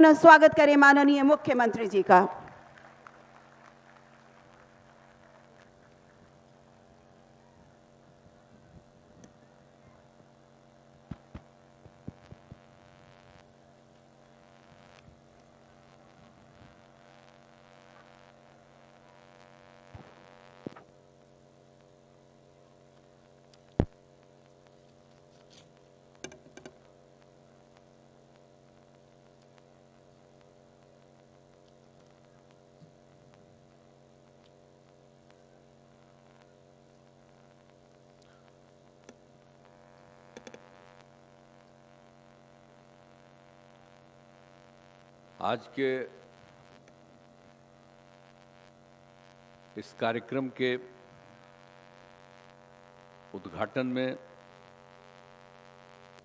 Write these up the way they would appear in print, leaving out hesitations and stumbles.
पुनः स्वागत करें माननीय मुख्यमंत्री जी का। आज के इस कार्यक्रम के उद्घाटन में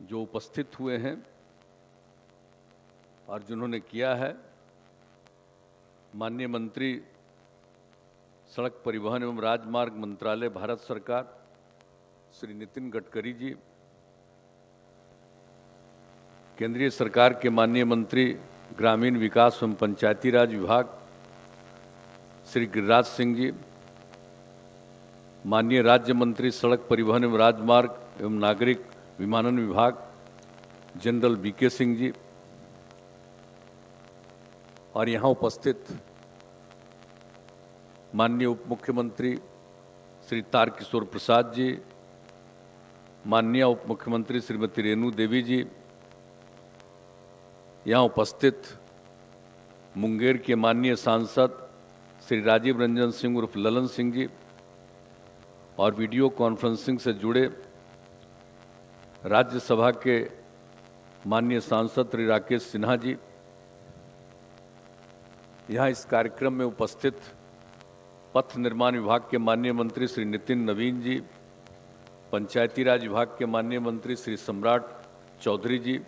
जो उपस्थित हुए हैं और जिन्होंने किया है, माननीय मंत्री सड़क परिवहन एवं राजमार्ग मंत्रालय भारत सरकार श्री नितिन गडकरी जी, केंद्रीय सरकार के माननीय मंत्री ग्रामीण विकास एवं पंचायती राज विभाग श्री गिरिराज सिंह जी, माननीय राज्य मंत्री सड़क परिवहन एवं राजमार्ग एवं नागरिक विमानन विभाग जनरल बीके सिंह जी, और यहाँ उपस्थित माननीय उप मुख्यमंत्री श्री तारकिशोर प्रसाद जी, माननीय उप मुख्यमंत्री श्रीमती रेणु देवी जी, यहाँ उपस्थित मुंगेर के माननीय सांसद श्री राजीव रंजन सिंह उर्फ ललन सिंह जी, और वीडियो कॉन्फ्रेंसिंग से जुड़े राज्यसभा के माननीय सांसद श्री राकेश सिन्हा जी, यहाँ इस कार्यक्रम में उपस्थित पथ निर्माण विभाग के माननीय मंत्री श्री नितिन नवीन जी, पंचायती राज विभाग के माननीय मंत्री श्री सम्राट चौधरी जी,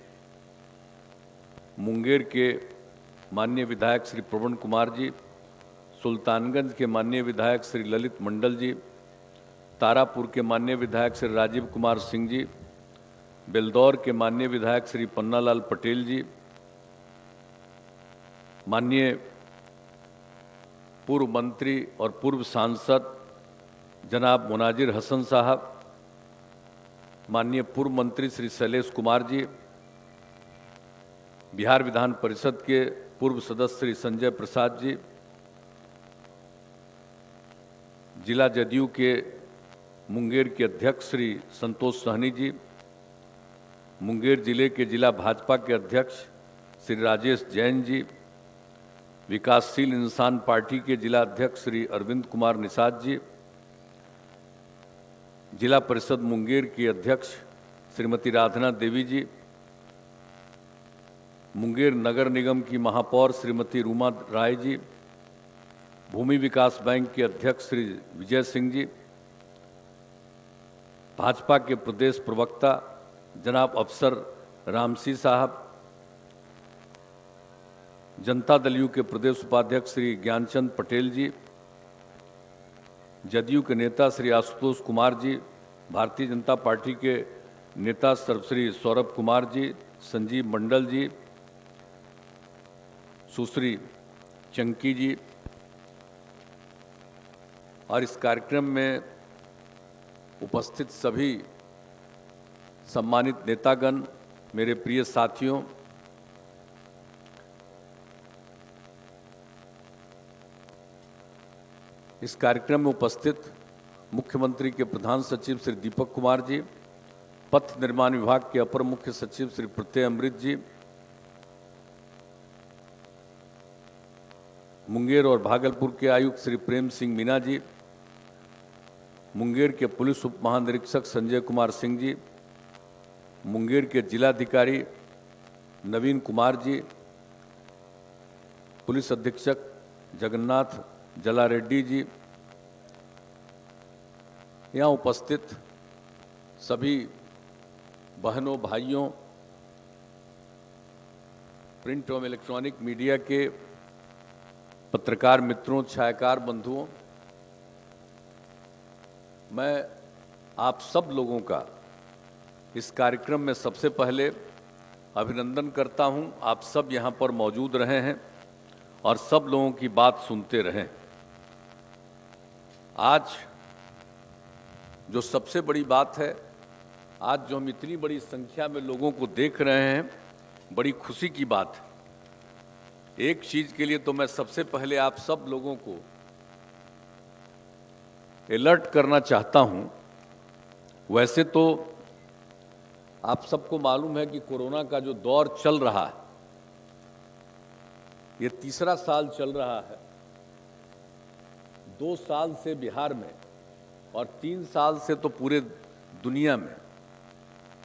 मुंगेर के माननीय विधायक श्री प्रवण कुमार जी, सुल्तानगंज के माननीय विधायक श्री ललित मंडल जी, तारापुर के माननीय विधायक श्री राजीव कुमार सिंह जी, बेलदौर के माननीय विधायक श्री पन्नालाल पटेल जी, माननीय पूर्व मंत्री और पूर्व सांसद जनाब मुनाजिर हसन साहब, माननीय पूर्व मंत्री श्री शैलेश कुमार जी, बिहार विधान परिषद के पूर्व सदस्य श्री संजय प्रसाद जी, जिला जदयू के मुंगेर के अध्यक्ष श्री संतोष सहनी जी, मुंगेर जिले के जिला भाजपा के अध्यक्ष श्री राजेश जैन जी, विकासशील इंसान पार्टी के जिला अध्यक्ष श्री अरविंद कुमार निषाद जी, जिला परिषद मुंगेर की अध्यक्ष श्रीमती राधना देवी जी, मुंगेर नगर निगम की महापौर श्रीमती रूमा राय जी, भूमि विकास बैंक के अध्यक्ष श्री विजय सिंह जी, भाजपा के प्रदेश प्रवक्ता जनाब अफसर रामसी साहब, जनता दल यू के प्रदेश उपाध्यक्ष श्री ज्ञानचंद पटेल जी, जदयू के नेता श्री आशुतोष कुमार जी, भारतीय जनता पार्टी के नेता श्री सौरभ कुमार जी, संजीव मंडल जी, सुश्री चंकी जी, और इस कार्यक्रम में उपस्थित सभी सम्मानित नेतागण, मेरे प्रिय साथियों, इस कार्यक्रम में उपस्थित मुख्यमंत्री के प्रधान सचिव श्री दीपक कुमार जी, पथ निर्माण विभाग के अपर मुख्य सचिव श्री प्रत्यय अमृत जी, मुंगेर और भागलपुर के आयुक्त श्री प्रेम सिंह मीना जी, मुंगेर के पुलिस उप महानिरीक्षक संजय कुमार सिंह जी, मुंगेर के जिलाधिकारी नवीन कुमार जी, पुलिस अधीक्षक जगन्नाथ जला रेड्डी जी, यहाँ उपस्थित सभी बहनों भाइयों, प्रिंट एवं इलेक्ट्रॉनिक मीडिया के पत्रकार मित्रों, छायाकार बंधुओं, मैं आप सब लोगों का इस कार्यक्रम में सबसे पहले अभिनंदन करता हूं। आप सब यहां पर मौजूद रहे हैं और सब लोगों की बात सुनते रहें। आज जो सबसे बड़ी बात है, आज जो हम इतनी बड़ी संख्या में लोगों को देख रहे हैं, बड़ी खुशी की बात है। एक चीज के लिए तो मैं सबसे पहले आप सब लोगों को अलर्ट करना चाहता हूं। वैसे तो आप सबको मालूम है कि कोरोना का जो दौर चल रहा है, ये तीसरा साल चल रहा है। 2 साल से बिहार में और 3 साल से तो पूरे दुनिया में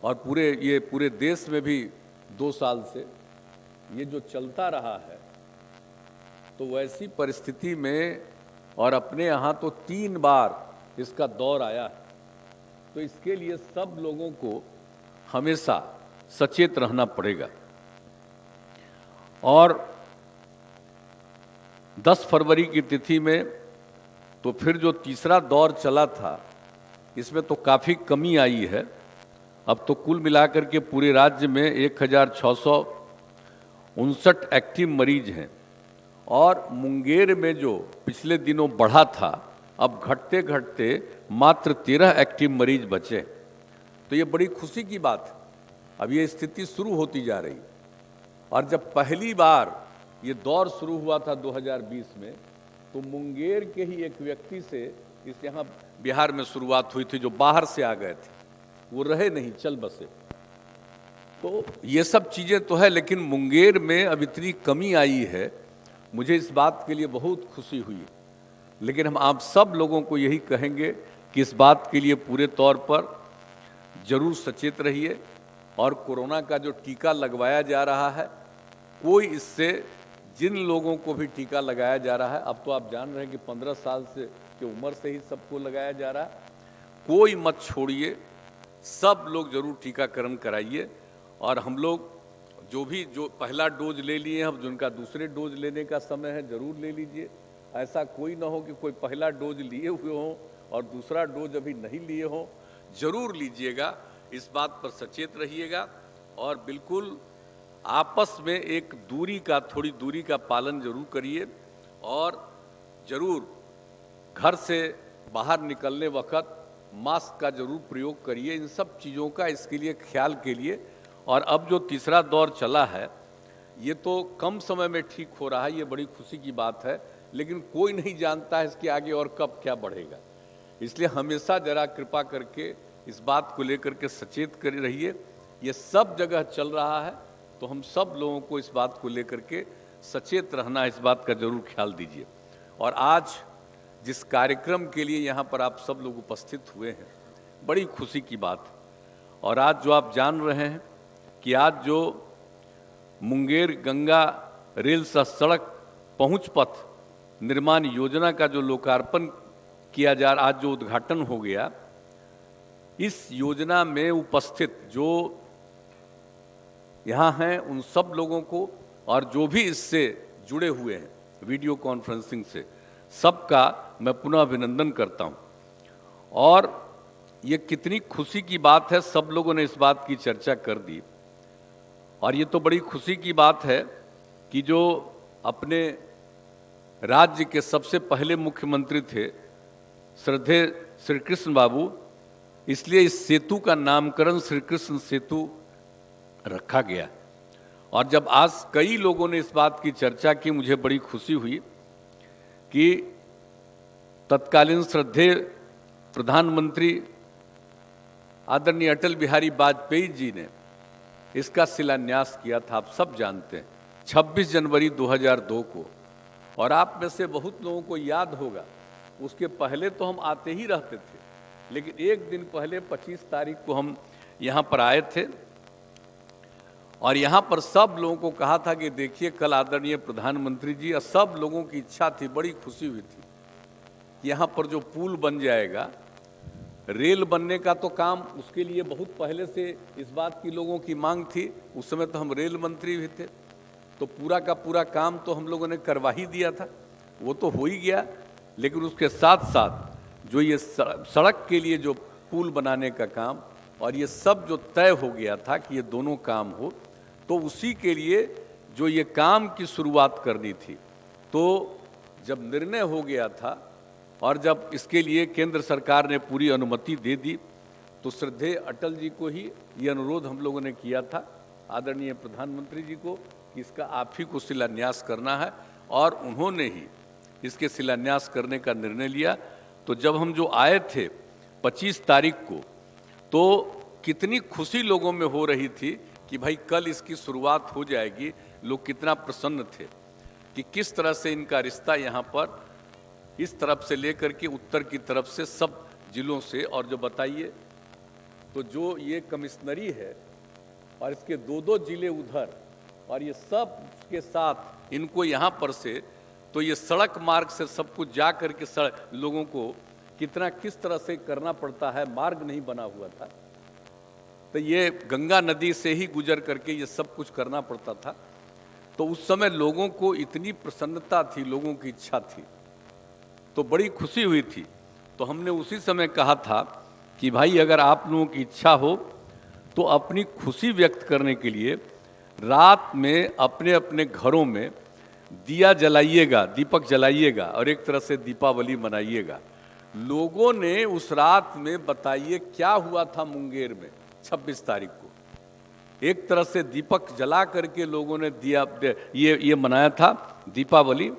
और पूरे देश में भी 2 साल से ये जो चलता रहा है, तो वैसी परिस्थिति में और अपने यहाँ तो 3 बार इसका दौर आया है, तो इसके लिए सब लोगों को हमेशा सचेत रहना पड़ेगा। और 10 फरवरी की तिथि में तो फिर जो तीसरा दौर चला था, इसमें तो काफ़ी कमी आई है। अब तो कुल मिलाकर के पूरे राज्य में 1659 एक्टिव मरीज हैं और मुंगेर में जो पिछले दिनों बढ़ा था, अब घटते घटते मात्र 13 एक्टिव मरीज बचे। तो ये बड़ी खुशी की बात है। अब ये स्थिति शुरू होती जा रही। और जब पहली बार ये दौर शुरू हुआ था 2020 में, तो मुंगेर के ही एक व्यक्ति से इस यहाँ बिहार में शुरुआत हुई थी, जो बाहर से आ गए थे, वो रहे नहीं, चल बसे। तो ये सब चीज़ें तो है, लेकिन मुंगेर में अब इतनी कमी आई है, मुझे इस बात के लिए बहुत खुशी हुई। लेकिन हम आप सब लोगों को यही कहेंगे कि इस बात के लिए पूरे तौर पर जरूर सचेत रहिए। और कोरोना का जो टीका लगवाया जा रहा है, कोई इससे, जिन लोगों को भी टीका लगाया जा रहा है, अब तो आप जान रहे हैं कि 15 साल से की उम्र से ही सबको लगाया जा रहा है, कोई मत छोड़िए, सब लोग जरूर टीकाकरण कराइए। और हम लोग जो पहला डोज ले लिए हैं, अब जिनका दूसरे डोज लेने का समय है, जरूर ले लीजिए। ऐसा कोई ना हो कि कोई पहला डोज लिए हुए हों और दूसरा डोज अभी नहीं लिए हों, जरूर लीजिएगा। इस बात पर सचेत रहिएगा और बिल्कुल आपस में एक थोड़ी दूरी का पालन जरूर करिए। और जरूर घर से बाहर निकलने वक्त मास्क का जरूर प्रयोग करिए। इन सब चीज़ों का इसके लिए ख्याल के लिए। और अब जो तीसरा दौर चला है, ये तो कम समय में ठीक हो रहा है, ये बड़ी खुशी की बात है। लेकिन कोई नहीं जानता है इसके आगे और कब क्या बढ़ेगा, इसलिए हमेशा जरा कृपा करके इस बात को लेकर के सचेत कर रहिए। ये सब जगह चल रहा है, तो हम सब लोगों को इस बात को लेकर के सचेत रहना, इस बात का जरूर ख्याल दीजिए। और आज जिस कार्यक्रम के लिए यहाँ पर आप सब लोग उपस्थित हुए हैं, बड़ी खुशी की बात है। और आज जो आप जान रहे हैं कि आज जो मुंगेर गंगा रेल सड़क पहुँच पथ निर्माण योजना का जो लोकार्पण किया जा रहा, आज जो उद्घाटन हो गया, इस योजना में उपस्थित जो यहाँ हैं उन सब लोगों को और जो भी इससे जुड़े हुए हैं वीडियो कॉन्फ्रेंसिंग से, सबका मैं पुनः अभिनंदन करता हूँ। और ये कितनी खुशी की बात है, सब लोगों ने इस बात की चर्चा कर दी। और ये तो बड़ी खुशी की बात है कि जो अपने राज्य के सबसे पहले मुख्यमंत्री थे श्रद्धेय श्री कृष्ण बाबू, इसलिए इस सेतु का नामकरण श्री कृष्ण सेतु रखा गया। और जब आज कई लोगों ने इस बात की चर्चा की, मुझे बड़ी खुशी हुई कि तत्कालीन श्रद्धेय प्रधानमंत्री आदरणीय अटल बिहारी वाजपेयी जी ने इसका शिलान्यास किया था। आप सब जानते हैं 26 जनवरी 2002 को। और आप में से बहुत लोगों को याद होगा, उसके पहले तो हम आते ही रहते थे, लेकिन एक दिन पहले 25 तारीख को हम यहाँ पर आए थे और यहाँ पर सब लोगों को कहा था कि देखिए कल आदरणीय प्रधानमंत्री जी, और सब लोगों की इच्छा थी, बड़ी खुशी हुई थी कि यहाँ पर जो पुल बन जाएगा, रेल बनने का तो काम उसके लिए बहुत पहले से इस बात की लोगों की मांग थी। उस समय तो हम रेल मंत्री भी थे, तो पूरा का पूरा काम तो हम लोगों ने करवा ही दिया था, वो तो हो ही गया। लेकिन उसके साथ साथ जो ये सड़क के लिए जो पुल बनाने का काम और ये सब जो तय हो गया था कि ये दोनों काम हो, तो उसी के लिए जो ये काम की शुरुआत करनी थी, तो जब निर्णय हो गया था और जब इसके लिए केंद्र सरकार ने पूरी अनुमति दे दी, तो श्रद्धेय अटल जी को ही ये अनुरोध हम लोगों ने किया था, आदरणीय प्रधानमंत्री जी को, कि इसका आप ही को शिलान्यास करना है, और उन्होंने ही इसके शिलान्यास करने का निर्णय लिया। तो जब हम जो आए थे 25 तारीख को, तो कितनी खुशी लोगों में हो रही थी कि भाई कल इसकी शुरुआत हो जाएगी। लोग कितना प्रसन्न थे कि किस तरह से इनका रिश्ता यहाँ पर इस तरफ से लेकर के उत्तर की तरफ से सब जिलों से, और जो बताइए तो जो ये कमिश्नरी है और इसके दो जिले उधर, और ये सब के साथ इनको यहाँ पर से, तो ये सड़क मार्ग से सब कुछ जा कर के लोगों को कितना किस तरह से करना पड़ता है, मार्ग नहीं बना हुआ था, तो ये गंगा नदी से ही गुजर करके ये सब कुछ करना पड़ता था। तो उस समय लोगों को इतनी प्रसन्नता थी, लोगों की इच्छा थी, तो बड़ी खुशी हुई थी। तो हमने उसी समय कहा था कि भाई अगर आप लोगों की इच्छा हो तो अपनी खुशी व्यक्त करने के लिए रात में अपने अपने घरों में दिया जलाइएगा, दीपक जलाइएगा, और एक तरह से दीपावली मनाइएगा। लोगों ने उस रात में, बताइए क्या हुआ था मुंगेर में 26 तारीख को, एक तरह से दीपक जला करके लोगों ने दिया ये मनाया था दीपावली।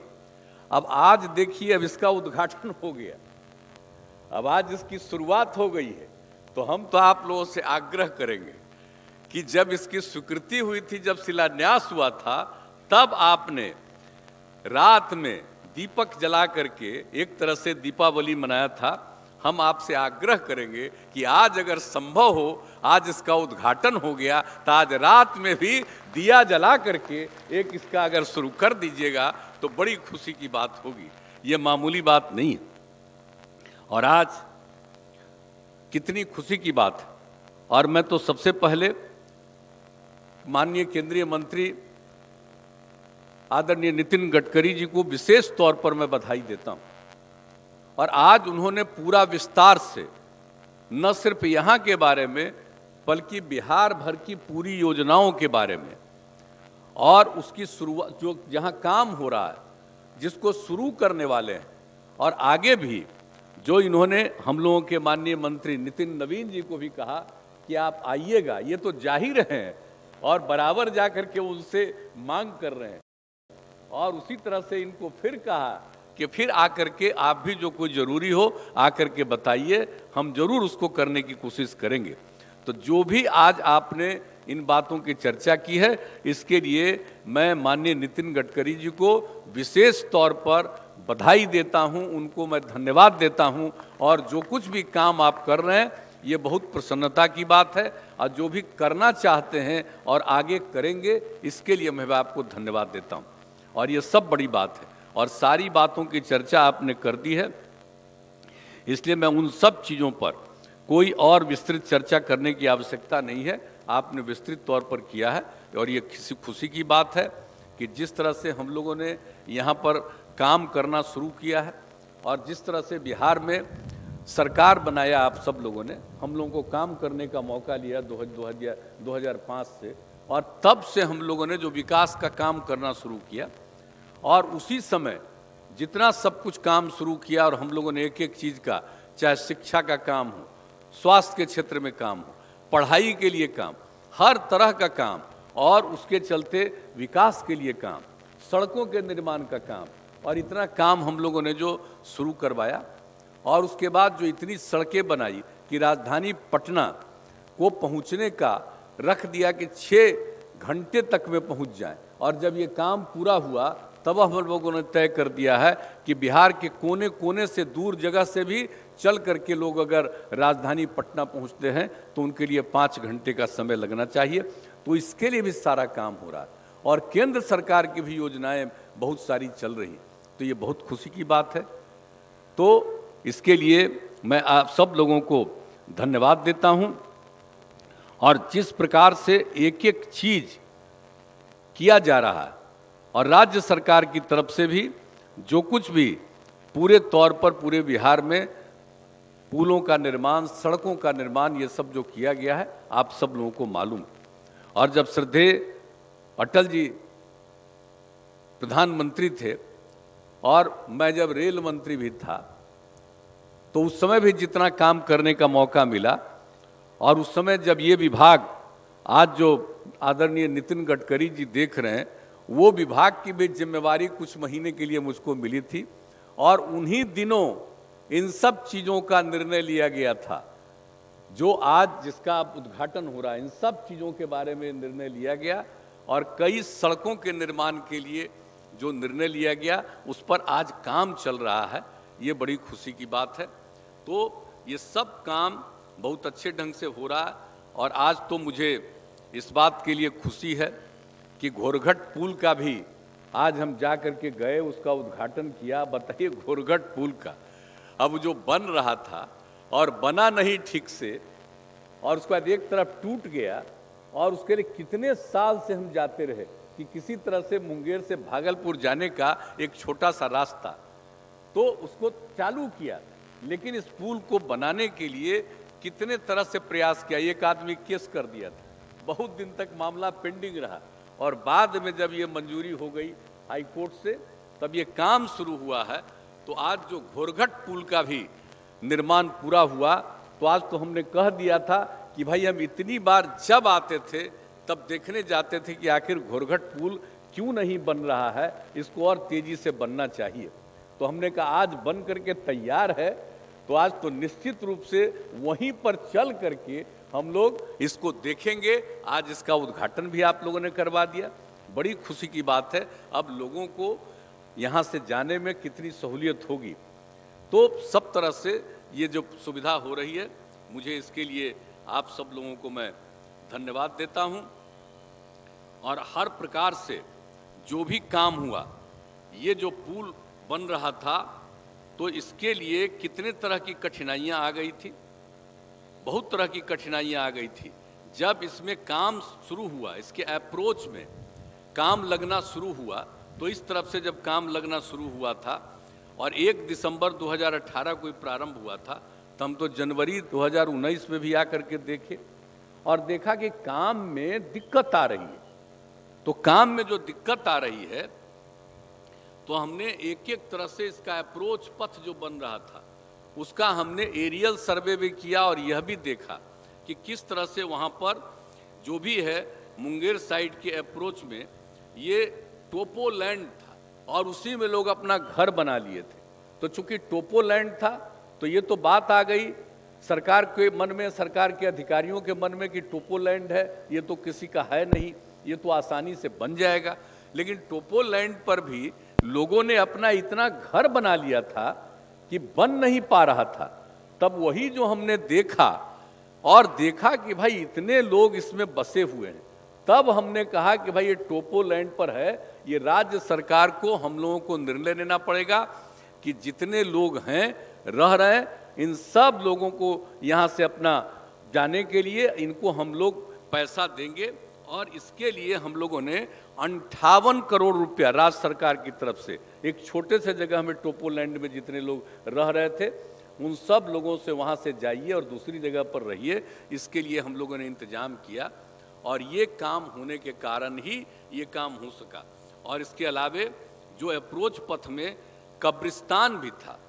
अब आज देखिए, अब इसका उद्घाटन हो गया, अब आज इसकी शुरुआत हो गई है। तो हम तो आप लोगों से आग्रह करेंगे कि जब इसकी स्वीकृति हुई थी, जब शिलान्यास हुआ था, तब आपने रात में दीपक जला करके एक तरह से दीपावली मनाया था। हम आपसे आग्रह करेंगे कि आज अगर संभव हो, आज इसका उद्घाटन हो गया, तो आज रात में भी दिया जला करके एक इसका अगर शुरू कर दीजिएगा तो बड़ी खुशी की बात होगी। ये मामूली बात नहीं है, और आज कितनी खुशी की बात है। और मैं तो सबसे पहले माननीय केंद्रीय मंत्री आदरणीय नितिन गडकरी जी को विशेष तौर पर मैं बधाई देता हूं। और आज उन्होंने पूरा विस्तार से न सिर्फ यहाँ के बारे में, बल्कि बिहार भर की पूरी योजनाओं के बारे में, और उसकी शुरुआत जो जहाँ काम हो रहा है, जिसको शुरू करने वाले हैं, और आगे भी जो इन्होंने हम लोगों के माननीय मंत्री नितिन नवीन जी को भी कहा कि आप आइएगा, ये तो जाहिर हैं और बराबर जा करके उनसे मांग कर रहे हैं। और उसी तरह से इनको फिर कहा कि फिर आकर के आप भी जो कोई ज़रूरी हो आकर के बताइए, हम जरूर उसको करने की कोशिश करेंगे। तो जो भी आज आपने इन बातों की चर्चा की है, इसके लिए मैं माननीय नितिन गडकरी जी को विशेष तौर पर बधाई देता हूं, उनको मैं धन्यवाद देता हूं। और जो कुछ भी काम आप कर रहे हैं, ये बहुत प्रसन्नता की बात है, और जो भी करना चाहते हैं और आगे करेंगे, इसके लिए मैं आपको धन्यवाद देता हूं। और ये सब बड़ी बात है, और सारी बातों की चर्चा आपने कर दी है, इसलिए मैं उन सब चीज़ों पर कोई और विस्तृत चर्चा करने की आवश्यकता नहीं है, आपने विस्तृत तौर पर किया है। और ये खुशी की बात है कि जिस तरह से हम लोगों ने यहाँ पर काम करना शुरू किया है, और जिस तरह से बिहार में सरकार बनाया आप सब लोगों ने, हम लोगों को काम करने का मौका लिया 2005 से, और तब से हम लोगों ने जो विकास का काम करना शुरू किया, और उसी समय जितना सब कुछ काम शुरू किया, और हम लोगों ने एक एक चीज़ का, चाहे शिक्षा का काम हो, स्वास्थ्य के क्षेत्र में काम हो, पढ़ाई के लिए काम, हर तरह का काम, और उसके चलते विकास के लिए काम, सड़कों के निर्माण का काम, और इतना काम हम लोगों ने जो शुरू करवाया। और उसके बाद जो इतनी सड़कें बनाई कि राजधानी पटना को पहुंचने का रख दिया कि 6 घंटे तक में पहुंच जाए। और जब ये काम पूरा हुआ, तब हम लोगों ने तय कर दिया है कि बिहार के कोने कोने से, दूर जगह से भी चल करके लोग अगर राजधानी पटना पहुंचते हैं तो उनके लिए 5 घंटे का समय लगना चाहिए। तो इसके लिए भी सारा काम हो रहा है, और केंद्र सरकार की भी योजनाएं बहुत सारी चल रही हैं, तो ये बहुत खुशी की बात है। तो इसके लिए मैं आप सब लोगों को धन्यवाद देता हूं। और जिस प्रकार से एक एक चीज़ किया जा रहा है, और राज्य सरकार की तरफ से भी जो कुछ भी पूरे तौर पर पूरे बिहार में पुलों का निर्माण, सड़कों का निर्माण, ये सब जो किया गया है, आप सब लोगों को मालूम। और जब श्रद्धेय अटल जी प्रधानमंत्री थे और मैं जब रेल मंत्री भी था, तो उस समय भी जितना काम करने का मौका मिला, और उस समय जब ये विभाग आज जो आदरणीय नितिन गडकरी जी देख रहे हैं, वो विभाग की भी जिम्मेवारी कुछ महीने के लिए मुझको मिली थी, और उन्हीं दिनों इन सब चीज़ों का निर्णय लिया गया था। जो आज जिसका उद्घाटन हो रहा है, इन सब चीज़ों के बारे में निर्णय लिया गया, और कई सड़कों के निर्माण के लिए जो निर्णय लिया गया उस पर आज काम चल रहा है। ये बड़ी खुशी की बात है। तो ये सब काम बहुत अच्छे ढंग से हो रहा है, और आज तो मुझे इस बात के लिए खुशी है कि घोरघट पुल का भी आज हम जा कर के गए, उसका उद्घाटन किया। बताइए, घोरघट पुल का अब जो बन रहा था और बना नहीं ठीक से, और उसके बाद एक तरफ टूट गया, और उसके लिए कितने साल से हम जाते रहे कि किसी तरह से मुंगेर से भागलपुर जाने का एक छोटा सा रास्ता, तो उसको चालू किया। लेकिन इस पुल को बनाने के लिए कितने तरह से प्रयास किया। एक आदमी केस कर दिया था, बहुत दिन तक मामला पेंडिंग रहा, और बाद में जब ये मंजूरी हो गई हाई कोर्ट से, तब ये काम शुरू हुआ है। तो आज जो घोरघट पुल का भी निर्माण पूरा हुआ, तो आज तो हमने कह दिया था कि भाई हम इतनी बार जब आते थे तब देखने जाते थे कि आखिर घोरघट पुल क्यों नहीं बन रहा है, इसको और तेजी से बनना चाहिए। तो हमने कहा आज बन करके तैयार है, तो आज तो निश्चित रूप से वहीं पर चल करके हम लोग इसको देखेंगे। आज इसका उद्घाटन भी आप लोगों ने करवा दिया, बड़ी खुशी की बात है। अब लोगों को यहाँ से जाने में कितनी सहूलियत होगी। तो सब तरह से ये जो सुविधा हो रही है, मुझे इसके लिए आप सब लोगों को मैं धन्यवाद देता हूँ। और हर प्रकार से जो भी काम हुआ, ये जो पुल बन रहा था, तो इसके लिए कितने तरह की कठिनाइयाँ आ गई थी, बहुत तरह की कठिनाइयाँ आ गई थी। जब इसमें काम शुरू हुआ, इसके अप्रोच में काम लगना शुरू हुआ, तो इस तरफ से जब काम लगना शुरू हुआ था और 1 दिसंबर 2018 को प्रारंभ हुआ था, तो हम तो जनवरी 2019 में भी आकर के देखे और देखा कि काम में दिक्कत आ रही है। तो काम में जो दिक्कत आ रही है, तो हमने एक एक तरह से इसका अप्रोच पथ जो बन रहा था, उसका हमने एरियल सर्वे भी किया, और यह भी देखा कि किस तरह से वहाँ पर जो भी है मुंगेर साइड के अप्रोच में ये टोपो लैंड था, और उसी में लोग अपना घर बना लिए थे। तो चूंकि टोपो लैंड था, तो ये तो बात आ गई सरकार के मन में, सरकार के अधिकारियों के मन में कि टोपो लैंड है, ये तो किसी का है नहीं, ये तो आसानी से बन जाएगा। लेकिन टोपो लैंड पर भी लोगों ने अपना इतना घर बना लिया था कि बन नहीं पा रहा था। तब वही जो हमने देखा, और देखा कि भाई इतने लोग इसमें बसे हुए हैं, तब हमने कहा कि भाई ये टोपो लैंड पर है, ये राज्य सरकार को, हम लोगों को निर्णय लेना पड़ेगा कि जितने लोग हैं रह रहे हैं, इन सब लोगों को यहाँ से अपना जाने के लिए इनको हम लोग पैसा देंगे। और इसके लिए हम लोगों ने 58 करोड़ रुपया राज्य सरकार की तरफ से, एक छोटे से जगह में टोपो लैंड में जितने लोग रह रहे थे, उन सब लोगों से वहाँ से जाइए और दूसरी जगह पर रहिए, इसके लिए हम लोगों ने इंतजाम किया। और ये काम होने के कारण ही ये काम हो सका। और इसके अलावे जो अप्रोच पथ में कब्रिस्तान भी था,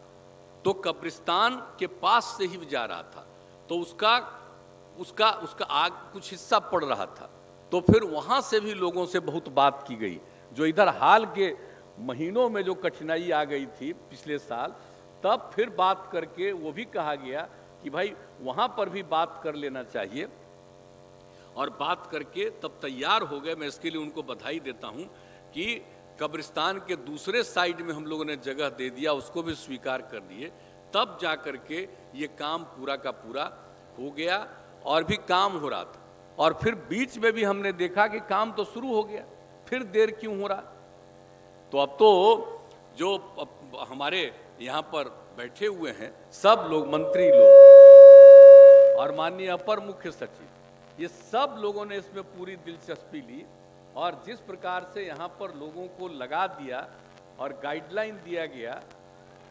तो कब्रिस्तान के पास से ही जा रहा था, तो उसका आग कुछ हिस्सा पड़ रहा था, तो फिर वहाँ से भी लोगों से बहुत बात की गई। जो इधर हाल के महीनों में जो कठिनाई आ गई थी पिछले साल, तब फिर बात करके वो भी कहा गया कि भाई वहाँ पर भी बात कर लेना चाहिए, और बात करके तब तैयार हो गए। मैं इसके लिए उनको बधाई देता हूँ कि कब्रिस्तान के दूसरे साइड में हम लोगों ने जगह दे दिया, उसको भी स्वीकार कर दिए, तब जा करके ये काम पूरा का पूरा हो गया, और भी काम हो रहा था। और फिर बीच में भी हमने देखा कि काम तो शुरू हो गया, फिर देर क्यों हो रहा। तो अब तो जो हमारे यहाँ पर बैठे हुए हैं सब लोग, मंत्री लोग और माननीय अपर मुख्य सचिव, ये सब लोगों ने इसमें पूरी दिलचस्पी ली, और जिस प्रकार से यहाँ पर लोगों को लगा दिया और गाइडलाइन दिया गया,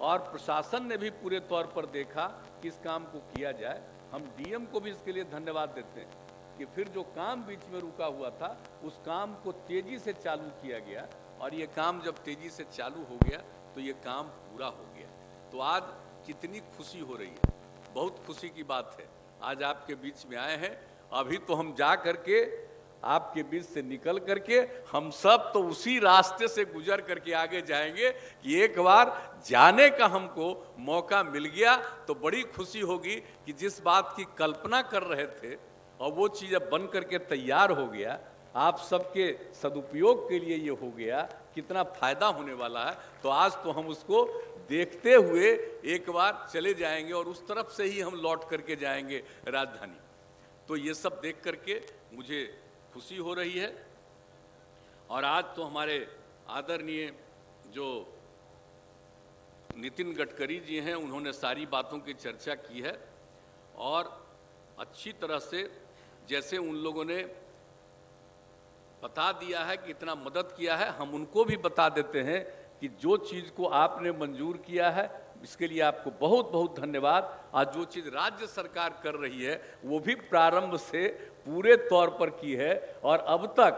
और प्रशासन ने भी पूरे तौर पर देखा कि इस काम को किया जाए। हम डीएम को भी इसके लिए धन्यवाद देते हैं कि फिर जो काम बीच में रुका हुआ था उस काम को तेजी से चालू किया गया, और ये काम जब तेजी से चालू हो गया तो ये काम पूरा हो गया। तो आज कितनी खुशी हो रही है, बहुत खुशी की बात है। आज आपके बीच में आए हैं, अभी तो हम जा करके आपके बीच से निकल करके हम सब तो उसी रास्ते से गुजर करके आगे जाएंगे कि एक बार जाने का हमको मौका मिल गया तो बड़ी खुशी होगी कि जिस बात की कल्पना कर रहे थे और वो चीज़ अब बन करके तैयार हो गया, आप सबके सदुपयोग के लिए ये हो गया, कितना फायदा होने वाला है। तो आज तो हम उसको देखते हुए एक बार चले जाएंगे और उस तरफ से ही हम लौट करके जाएंगे राजधानी। तो ये सब देख करके मुझे खुशी हो रही है। और आज तो हमारे आदरणीय जो नितिन गडकरी जी हैं, उन्होंने सारी बातों की चर्चा की है और अच्छी तरह से जैसे उन लोगों ने बता दिया है कि इतना मदद किया है, हम उनको भी बता देते हैं कि जो चीज़ को आपने मंजूर किया है इसके लिए आपको बहुत बहुत धन्यवाद। आज जो चीज़ राज्य सरकार कर रही है वो भी प्रारंभ से पूरे तौर पर की है, और अब तक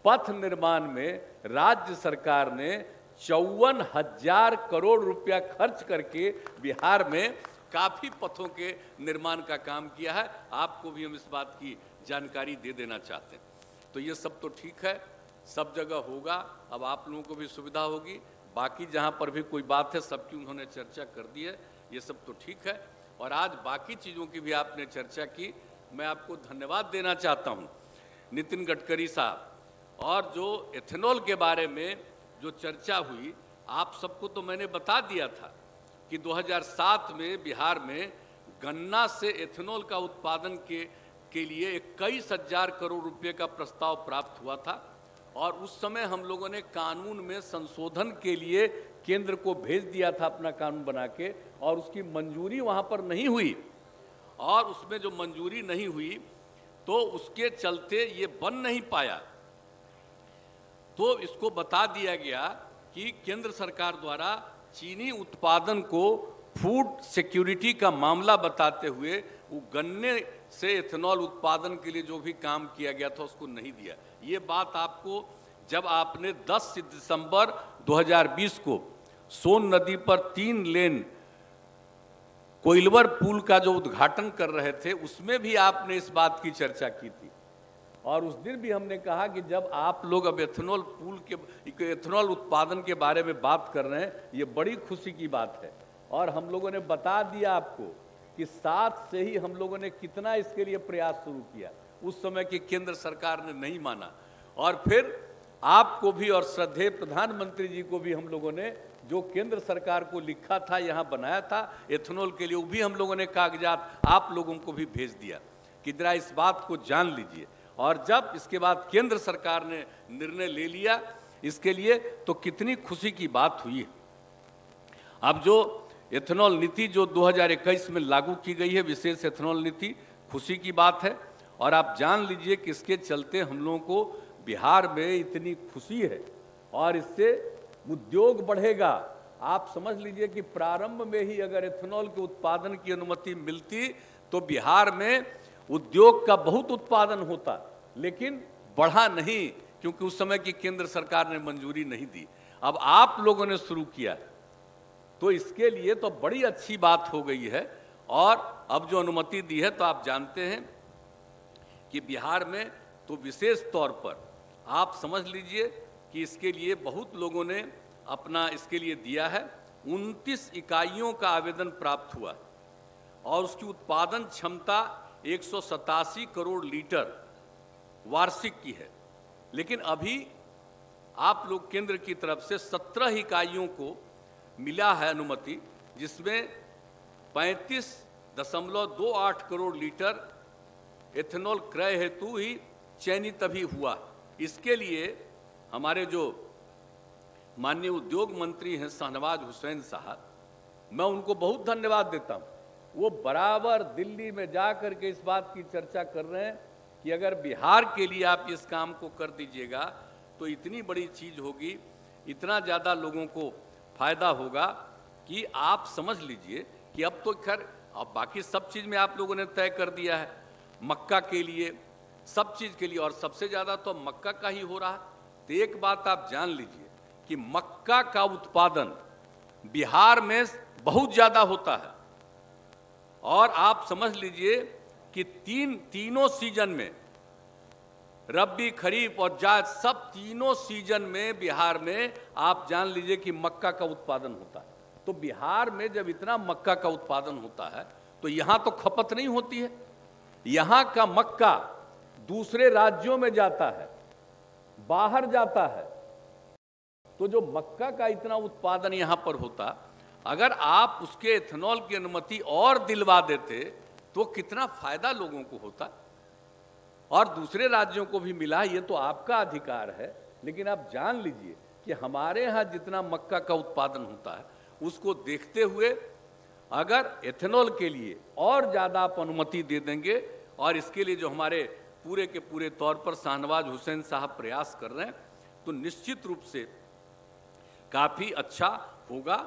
पथ निर्माण में राज्य सरकार ने 54,000 करोड़ रुपया खर्च करके बिहार में काफ़ी पथों के निर्माण का काम किया है। आपको भी हम इस बात की जानकारी दे देना चाहते हैं। तो ये सब तो ठीक है, सब जगह होगा, अब आप लोगों को भी सुविधा होगी। बाकी जहाँ पर भी कोई बात है सबकी उन्होंने चर्चा कर दी है, ये सब तो ठीक है। और आज बाकी चीज़ों की भी आपने चर्चा की, मैं आपको धन्यवाद देना चाहता हूँ नितिन गडकरी साहब। और जो एथेनॉल के बारे में जो चर्चा हुई, आप सबको तो मैंने बता दिया था कि 2007 में बिहार में गन्ना से एथेनॉल का उत्पादन के लिए 21,000 करोड़ रुपए का प्रस्ताव प्राप्त हुआ था, और उस समय हम लोगों ने कानून में संशोधन के लिए केंद्र को भेज दिया था अपना कानून बना के, और उसकी मंजूरी वहाँ पर नहीं हुई। और उसमें जो मंजूरी नहीं हुई तो उसके चलते ये बन नहीं पाया। तो इसको बता दिया गया कि केंद्र सरकार द्वारा चीनी उत्पादन को फूड सिक्योरिटी का मामला बताते हुए वो गन्ने से एथेनॉल उत्पादन के लिए जो भी काम किया गया था उसको नहीं दिया। ये बात आपको जब आपने 10 दिसंबर 2020 को सोन नदी पर 3 लेन कोइलवर पुल का जो उद्घाटन कर रहे थे उसमें भी आपने इस बात की चर्चा की थी। और उस दिन भी हमने कहा कि जब आप लोग अब एथेनॉल पुल के एथेनॉल उत्पादन के बारे में बात कर रहे हैं, ये बड़ी खुशी की बात है। और हम लोगों ने बता दिया आपको कि 7 से ही हम लोगों ने कितना इसके लिए प्रयास शुरू किया। उस समय की केंद्र सरकार ने नहीं माना, और फिर आपको भी और श्रद्धेय प्रधानमंत्री जी को भी हम लोगों ने जो केंद्र सरकार को लिखा था, यहाँ बनाया था एथेनॉल के लिए, वो भी हम लोगों ने कागजात आप लोगों को भी भेज दिया कि जरा इस बात को जान लीजिए। और जब इसके बाद केंद्र सरकार ने निर्णय ले लिया इसके लिए, तो कितनी खुशी की बात हुई है। अब जो एथेनॉल नीति जो 2021 में लागू की गई है, विशेष एथेनॉल नीति, खुशी की बात है। और आप जान लीजिए कि इसके चलते हम लोगों को बिहार में इतनी खुशी है और इससे उद्योग बढ़ेगा। आप समझ लीजिए कि प्रारंभ में ही अगर एथेनॉल के उत्पादन की अनुमति मिलती तो बिहार में उद्योग का बहुत उत्पादन होता, लेकिन बढ़ा नहीं, क्योंकि उस समय की केंद्र सरकार ने मंजूरी नहीं दी। अब आप लोगों ने शुरू किया तो इसके लिए तो बड़ी अच्छी बात हो गई है। और अब जो अनुमति दी है तो आप जानते हैं कि बिहार में तो विशेष तौर पर आप समझ लीजिए कि इसके लिए बहुत लोगों ने अपना इसके लिए दिया है। 29 इकाइयों का आवेदन प्राप्त हुआ और उसकी उत्पादन क्षमता 187 करोड़ लीटर वार्षिक की है। लेकिन अभी आप लोग केंद्र की तरफ से 17 इकाइयों को मिला है अनुमति, जिसमें 35.28 करोड़ लीटर एथेनॉल क्रय हेतु ही चयनित अभी हुआ। इसके लिए हमारे जो माननीय उद्योग मंत्री हैं शाहनवाज हुसैन साहब, मैं उनको बहुत धन्यवाद देता हूं। वो बराबर दिल्ली में जा कर के इस बात की चर्चा कर रहे हैं कि अगर बिहार के लिए आप इस काम को कर दीजिएगा तो इतनी बड़ी चीज़ होगी, इतना ज़्यादा लोगों को फायदा होगा कि आप समझ लीजिए कि अब तो खैर अब बाकी सब चीज़ में आप लोगों ने तय कर दिया है। मक्का के लिए सब चीज के लिए, और सबसे ज्यादा तो मक्का का ही हो रहा है। तो एक बात आप जान लीजिए कि मक्का का उत्पादन बिहार में बहुत ज्यादा होता है, और आप समझ लीजिए कि तीनों सीजन में, रबी, खरीफ और जायद, सब तीनों सीजन में बिहार में आप जान लीजिए कि मक्का का उत्पादन होता है। तो बिहार में जब इतना मक्का का उत्पादन होता है तो यहां तो खपत नहीं होती है, यहां का मक्का दूसरे राज्यों में जाता है, बाहर जाता है। तो जो मक्का का इतना उत्पादन यहां पर होता, अगर आप उसके एथेनॉल की अनुमति और दिलवा देते तो कितना फायदा लोगों को होता, और दूसरे राज्यों को भी मिला। ये तो आपका अधिकार है, लेकिन आप जान लीजिए कि हमारे यहां जितना मक्का का उत्पादन होता है उसको देखते हुए अगर एथेनॉल के लिए और ज्यादा आप अनुमति दे देंगे, और इसके लिए जो हमारे पूरे के पूरे तौर पर शाहनवाज हुसैन साहब प्रयास कर रहे हैं, तो निश्चित रूप से काफी अच्छा होगा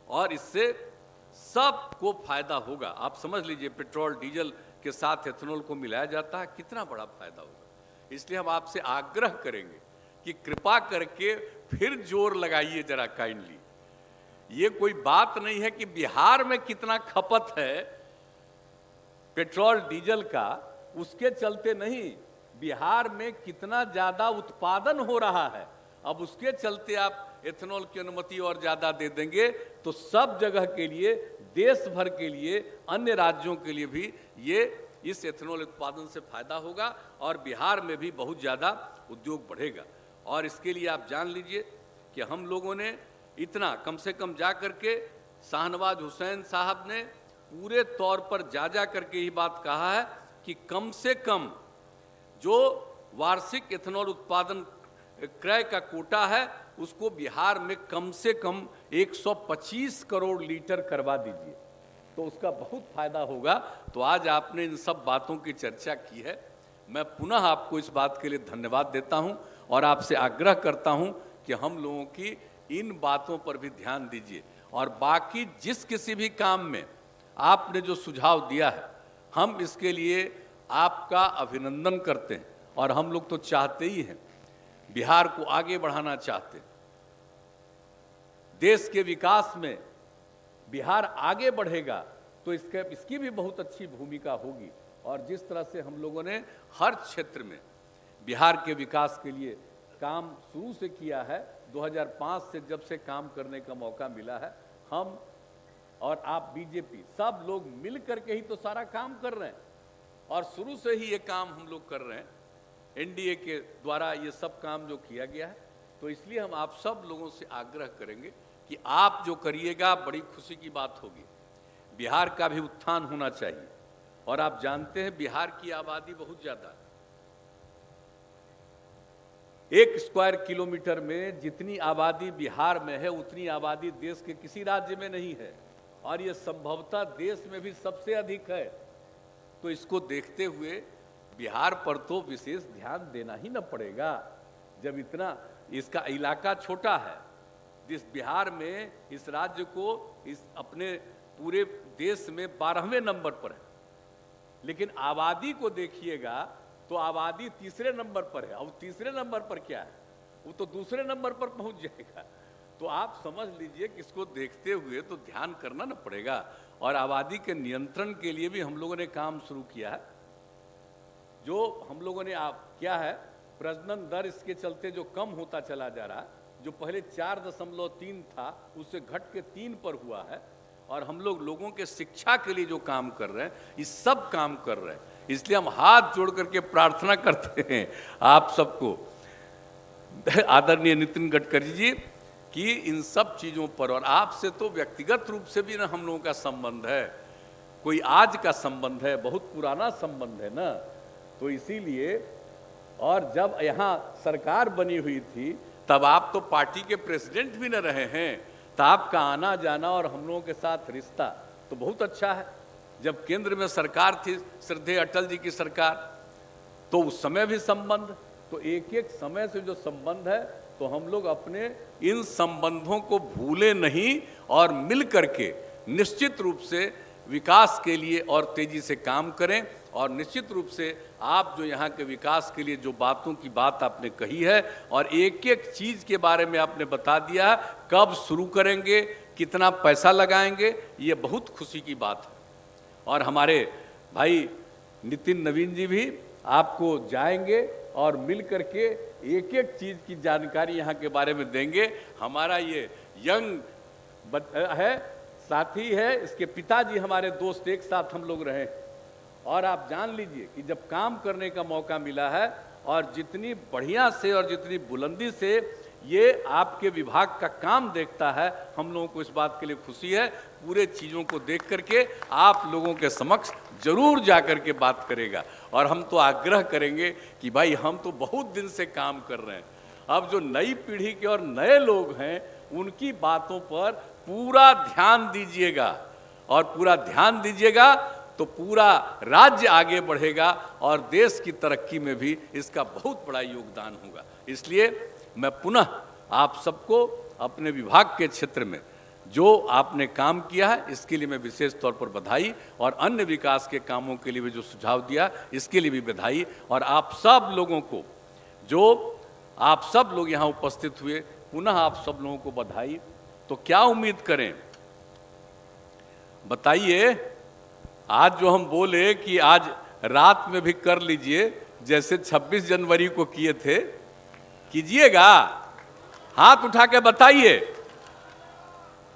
और इससे सबको फायदा होगा। आप समझ लीजिए पेट्रोल डीजल के साथ एथेनॉल को मिलाया जाता है, कितना बड़ा फायदा होगा। इसलिए हम आपसे आग्रह करेंगे कि कृपा करके फिर जोर लगाइए जरा काइंडली। ये कोई बात नहीं है कि बिहार में कितना खपत है पेट्रोल डीजल का, उसके चलते नहीं, बिहार में कितना ज्यादा उत्पादन हो रहा है, अब उसके चलते आप एथेनॉल की अनुमति और ज्यादा दे देंगे तो सब जगह के लिए, देश भर के लिए, अन्य राज्यों के लिए भी ये इस एथेनॉल उत्पादन से फायदा होगा और बिहार में भी बहुत ज्यादा उद्योग बढ़ेगा। और इसके लिए आप जान लीजिए कि हम लोगों ने इतना कम से कम जा करके, शाहनवाज हुसैन साहब ने पूरे तौर पर जा करके ही बात कहा है कि कम से कम जो वार्षिक एथेनॉल उत्पादन क्रय का कोटा है उसको बिहार में कम से कम 125 करोड़ लीटर करवा दीजिए, तो उसका बहुत फायदा होगा। तो आज आपने इन सब बातों की चर्चा की है, मैं पुनः आपको इस बात के लिए धन्यवाद देता हूं और आपसे आग्रह करता हूं कि हम लोगों की इन बातों पर भी ध्यान दीजिए, और बाकी जिस किसी भी काम में आपने जो सुझाव दिया है हम इसके लिए आपका अभिनंदन करते हैं, और हम लोग तो चाहते ही हैं, बिहार को आगे बढ़ाना चाहते हैं। देश के विकास में बिहार आगे बढ़ेगा तो इसकी भी बहुत अच्छी भूमिका होगी, और जिस तरह से हम लोगों ने हर क्षेत्र में बिहार के विकास के लिए काम शुरू से किया है, 2005 से जब से काम करने का मौका मिला है, हम और आप बीजेपी सब लोग मिल करके ही तो सारा काम कर रहे हैं, और शुरू से ही ये काम हम लोग कर रहे हैं, एनडीए के द्वारा ये सब काम जो किया गया है। तो इसलिए हम आप सब लोगों से आग्रह करेंगे कि आप जो करिएगा बड़ी खुशी की बात होगी। बिहार का भी उत्थान होना चाहिए, और आप जानते हैं बिहार की आबादी बहुत ज्यादा है, 1 स्क्वायर किलोमीटर में जितनी आबादी बिहार में है उतनी आबादी देश के किसी राज्य में नहीं है, और ये संभवतः देश में भी सबसे अधिक है। तो इसको देखते हुए बिहार पर तो विशेष ध्यान देना ही न पड़ेगा, जब इतना इसका इलाका छोटा है। जिस बिहार में इस राज्य को इस अपने पूरे देश में 12वें नंबर पर है, लेकिन आबादी को देखिएगा तो आबादी तीसरे नंबर पर है, और तीसरे नंबर पर क्या है, वो तो दूसरे नंबर पर पहुंच जाएगा। तो आप समझ लीजिए कि इसको देखते हुए तो ध्यान करना न पड़ेगा, और आबादी के नियंत्रण के लिए भी हम लोगों ने काम शुरू किया है। जो हम लोगों ने क्या है, प्रजनन दर इसके चलते जो कम होता चला जा रहा है, जो पहले 4.3 था उससे घट के 3 पर हुआ है, और हम लोग लोगों के शिक्षा के लिए जो काम कर रहे हैं, इस सब काम कर रहे हैं। इसलिए हम हाथ जोड़ करके प्रार्थना करते हैं आप सबको, आदरणीय नितिन गडकरी जी, कि इन सब चीजों पर, और आपसे तो व्यक्तिगत रूप से भी ना हम लोगों का संबंध है, कोई आज का संबंध है, बहुत पुराना संबंध है ना। तो इसीलिए, और जब यहाँ सरकार बनी हुई थी तब आप तो पार्टी के प्रेसिडेंट भी न रहे हैं, तो आपका आना जाना और हम लोगों के साथ रिश्ता तो बहुत अच्छा है। जब केंद्र में सरकार थी श्रद्धेय अटल जी की सरकार, तो उस समय भी संबंध, तो एक एक समय से जो संबंध है, तो हम लोग अपने इन संबंधों को भूले नहीं, और मिल करके निश्चित रूप से विकास के लिए और तेजी से काम करें। और निश्चित रूप से आप जो यहाँ के विकास के लिए जो बातों की बात आपने कही है और एक एक चीज़ के बारे में आपने बता दिया है, कब शुरू करेंगे, कितना पैसा लगाएंगे, ये बहुत खुशी की बात है। और हमारे भाई नितिन नवीन जी भी आपको जाएंगे और मिल करके एक एक चीज़ की जानकारी यहाँ के बारे में देंगे। हमारा ये यंग है, साथी है, इसके पिताजी हमारे दोस्त, एक साथ हम लोग रहे। और आप जान लीजिए कि जब काम करने का मौका मिला है और जितनी बढ़िया से और जितनी बुलंदी से ये आपके विभाग का काम देखता है, हम लोगों को इस बात के लिए खुशी है। पूरे चीज़ों को देख करके आप लोगों के समक्ष जरूर जा कर के बात करेगा। और हम तो आग्रह करेंगे कि भाई हम तो बहुत दिन से काम कर रहे हैं, अब जो नई पीढ़ी के और नए लोग हैं उनकी बातों पर पूरा ध्यान दीजिएगा। और पूरा ध्यान दीजिएगा तो पूरा राज्य आगे बढ़ेगा और देश की तरक्की में भी इसका बहुत बड़ा योगदान होगा। इसलिए मैं पुनः आप सबको अपने विभाग के क्षेत्र में जो आपने काम किया है इसके लिए मैं विशेष तौर पर बधाई, और अन्य विकास के कामों के लिए भी जो सुझाव दिया इसके लिए भी बधाई। और आप सब लोगों को, जो आप सब लोग यहाँ उपस्थित हुए, पुनः आप सब लोगों को बधाई। तो क्या उम्मीद करें, बताइए। आज जो हम बोले कि आज रात में भी कर लीजिए, जैसे 26 जनवरी को किए थे, कीजिएगा? हाथ उठा के बताइए,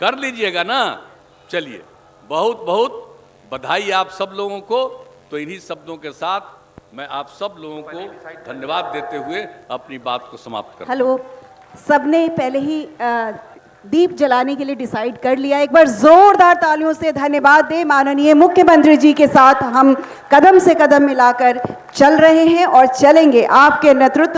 कर लीजिएगा ना? चलिए, बहुत बहुत बधाई आप सब लोगों को। तो इन्हीं शब्दों के साथ मैं आप सब लोगों को धन्यवाद देते हुए अपनी बात को समाप्त करता हूं। हेलो, सबने पहले ही दीप जलाने के लिए डिसाइड कर लिया। एक बार जोरदार तालियों से धन्यवाद दें। माननीय मुख्यमंत्री जी के साथ हम कदम से कदम मिलाकर चल रहे हैं और चलेंगे आपके नेतृत्व